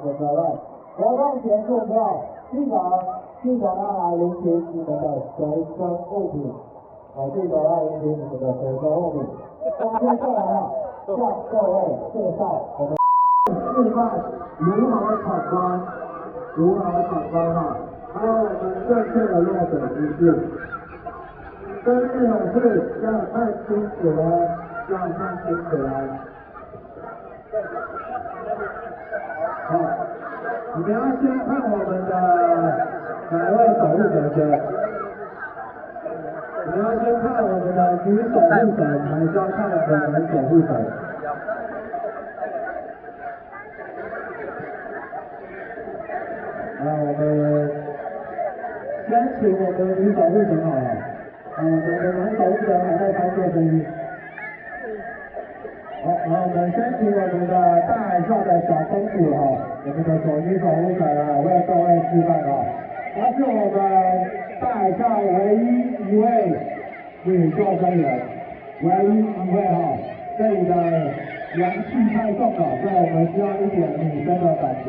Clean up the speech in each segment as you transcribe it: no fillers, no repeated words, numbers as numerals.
的责任。活动结束之后，记得要来领取你们的随身物品。记得要领取你们的随身物品。那接下来向各位介绍我们示范如何闯关，还有我们正确的落水姿势。这内容是要看清楚哦，好，你们要先看我们的哪一位守护神先？你们要先看我们的女守护神，还是要看我们的男守护神？我们先请我们的女守护神好了。我们的男守护神还在拍摄中。好，我们先请我们的大海上的小公主我们的女守护神为各位示范她是我们大海上唯一一位女救生员，这里的阳气太重了，所以我们需要一点女生的感觉。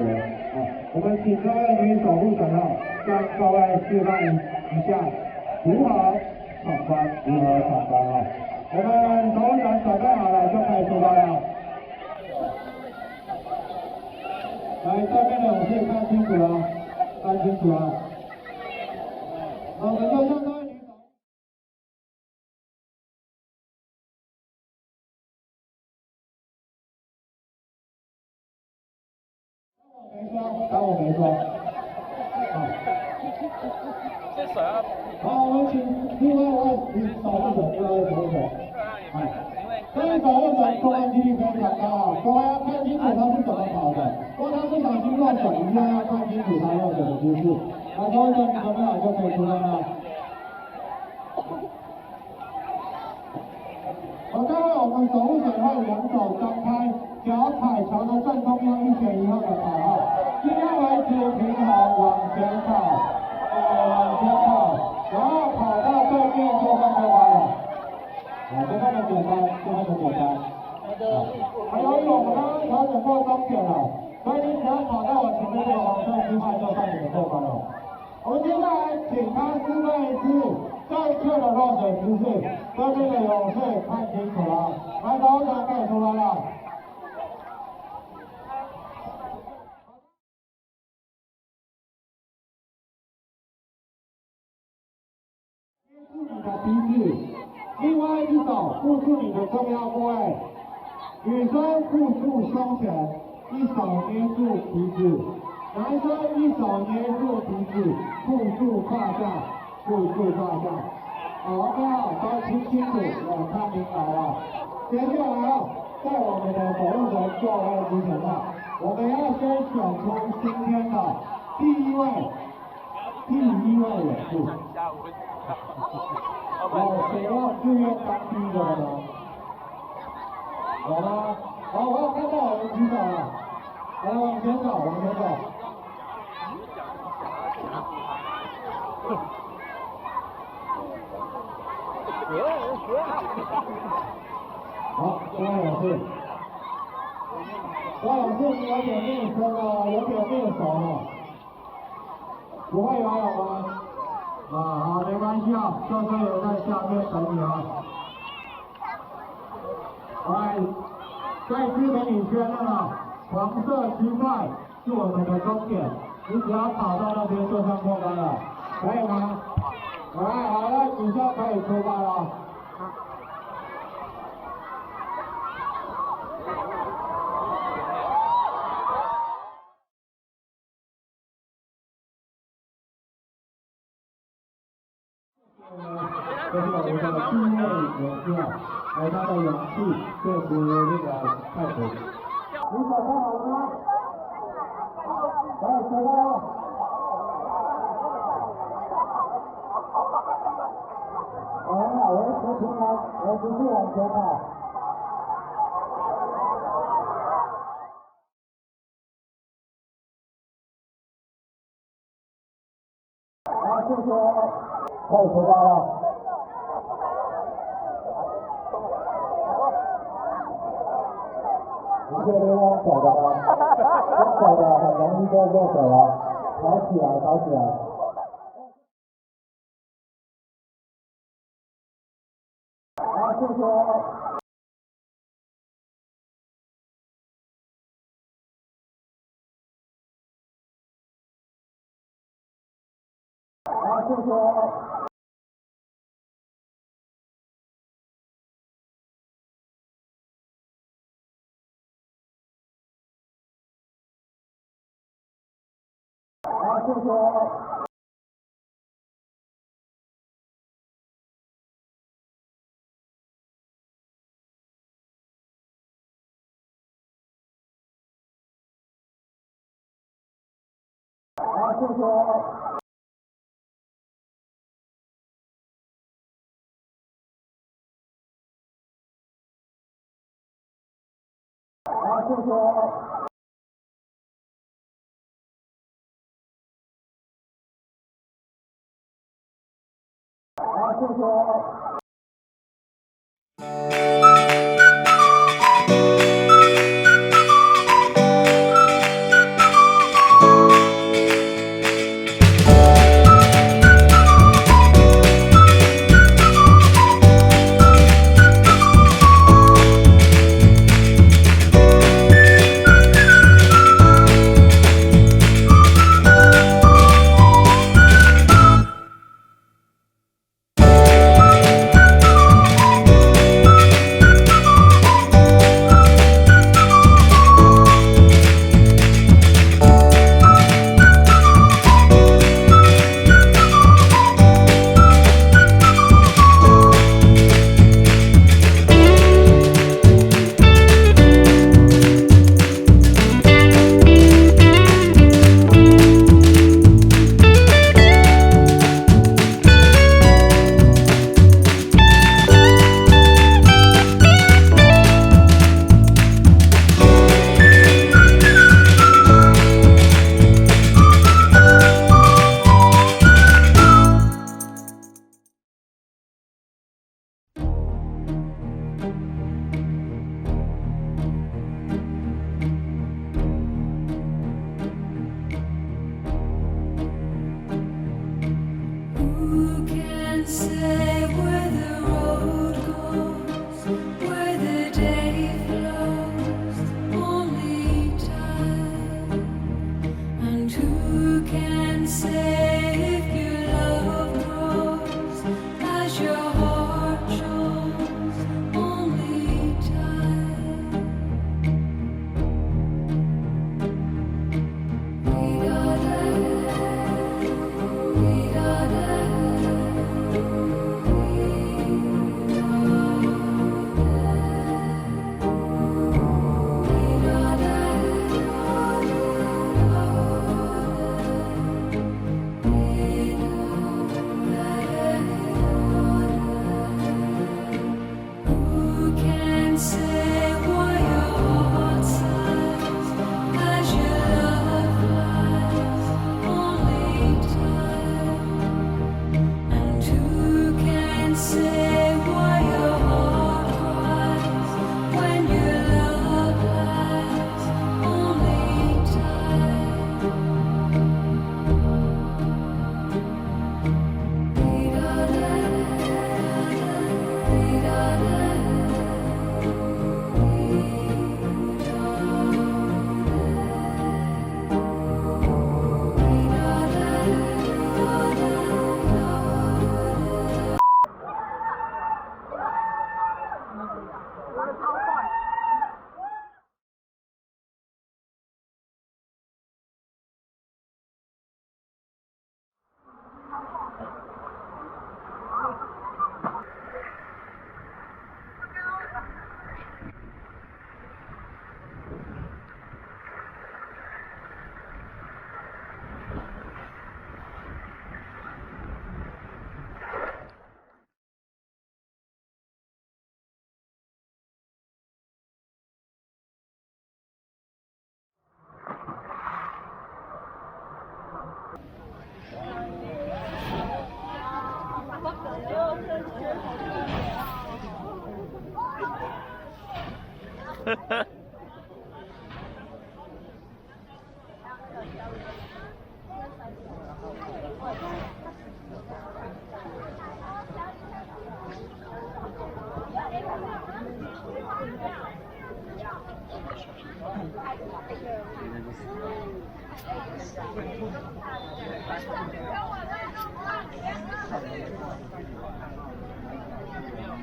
我们请各位女守护神向各位示范一下如何闯关。我们守护神准备好了就可以出发了。来，这边的勇士看清楚了。我们就向各位女守。当我没说。这水啊。好，我们请另外一位守护神。这位守护神作案几率非常高各位要看清楚他是怎么跑的。如果他不小心落水，一定要看清楚他落水的姿势。守护神你准备好就可以出发了。各位，我们守护神会两手张开，脚踩桥的正中央，一前一后的跑尽量维持平衡，往前跑，然后跑到对面就算过关了。就这么简单。还有我们刚刚调整过终点了，所以你只要跑到我前面的黄色区块，就算你的过关了。我们接下来请他示范一次正确的落水姿势，这边的勇士看清楚了，来，守护神可以出发了。你的鼻子，另外一只手护住你的重要部位。女生护住胸前，一手捏住鼻子；男生一手捏住鼻子，护住胯下。OK 都听清楚，我看明白了。接下来在我们的守护神就位之前我们要先选出今天的第一位勇士。谁要自愿当第一个的呢？有吗？好，我有看到有人举手了。来，我们先走。好，各位勇士，你有点面生有点面熟不会游泳吗？好，没关系救生员在下面等你来，再次给你确认黄色区块是我们的终点，你只要跑到那边就算过关了，可以吗？好了，你现在可以出发了。这是我们的第一位勇士而他的勇气确实太足。你准备好了吗？来，出发了。维持平衡，而不是往前跑。好，谢谢，可以出发了。确定要走的吗？要走的很容易就落水了，跑起来，跑起来。好，谢谢。好，谢谢。好，谢谢。好，谢谢。好，谢谢。好，谢谢。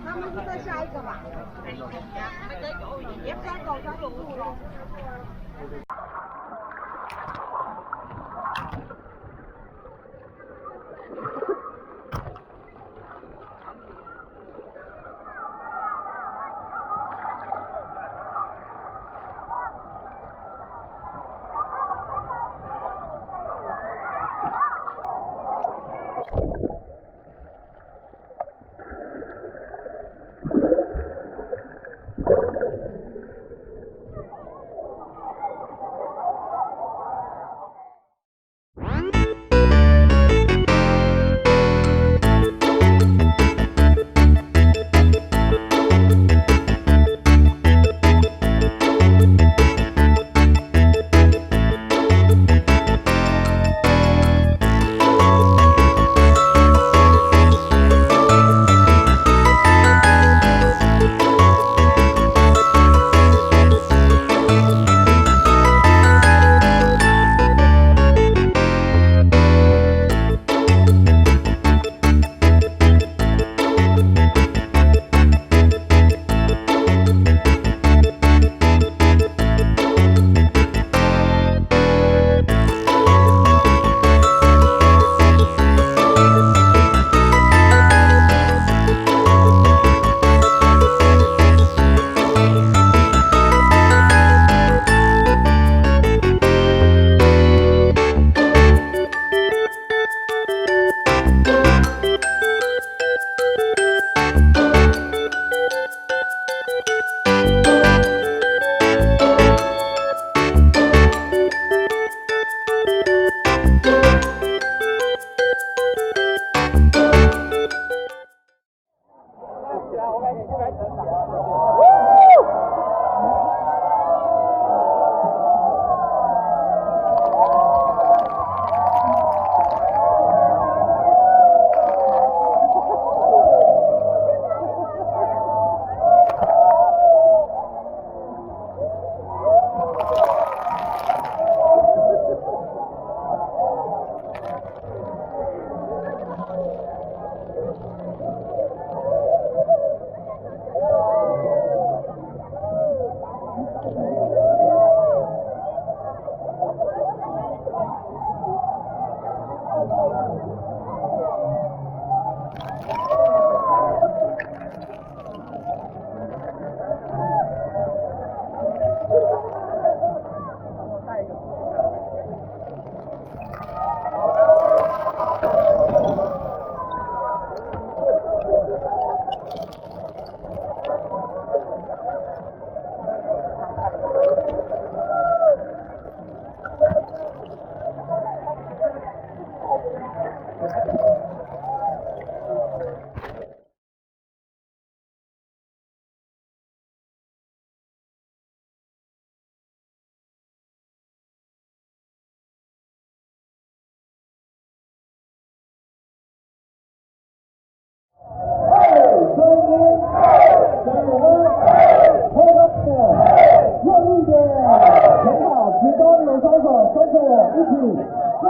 他们是在下一个吧？也不要走上有路了。请把举高你的双手，跟着我一起伸